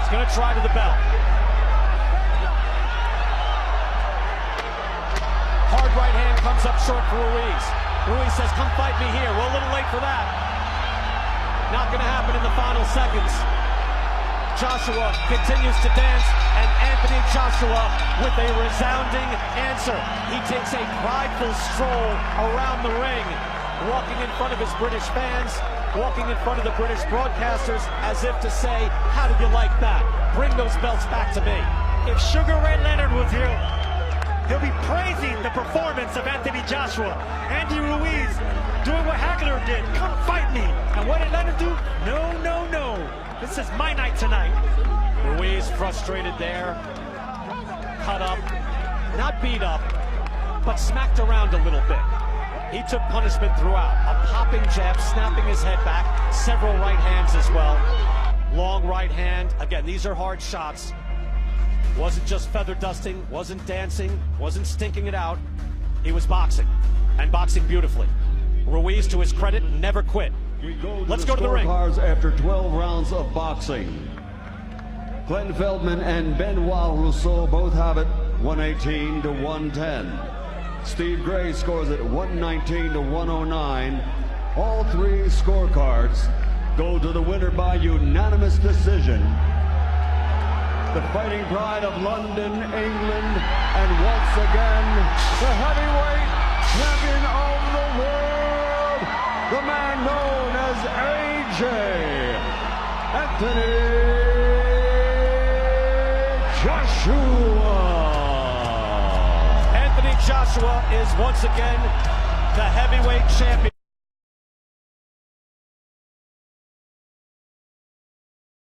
B: He's going to try to the belt. Hard right hand comes up short for Ruiz. Ruiz says, come fight me here. We're a little late for that. Not going to happen in the final seconds. Joshua continues to dance, and Anthony Joshua with a resounding answer. He takes a prideful stroll around the ring, walking in front of his British fans, walking in front of the British broadcasters, as if to say, how did you like that? Bring those belts back to me.
D: If Sugar Ray Leonard was here, he'll be praising the performance of Anthony Joshua. Andy Ruiz doing what Hagler did. Come fight me. And what did Leonard do? No, no, no. This is my night tonight.
B: Ruiz frustrated there. Cut up. Not beat up, but smacked around a little bit. He took punishment throughout. A popping jab, snapping his head back. Several right hands as well. Long right hand. Again, these are hard shots. Wasn't just feather dusting, wasn't dancing, wasn't stinking it out. He was boxing, and boxing beautifully. Ruiz, to his credit, never quit. Let's go to the ring.
A: After 12 rounds of boxing, Glenn Feldman and Benoit Rousseau both have it 118 to 110. Steve Gray scores it 119 to 109. All three scorecards go to the winner by unanimous decision. The fighting pride of London, England, and once again, the heavyweight champion of the world, the man known as AJ, Anthony Joshua.
B: Anthony Joshua is once again the heavyweight champion.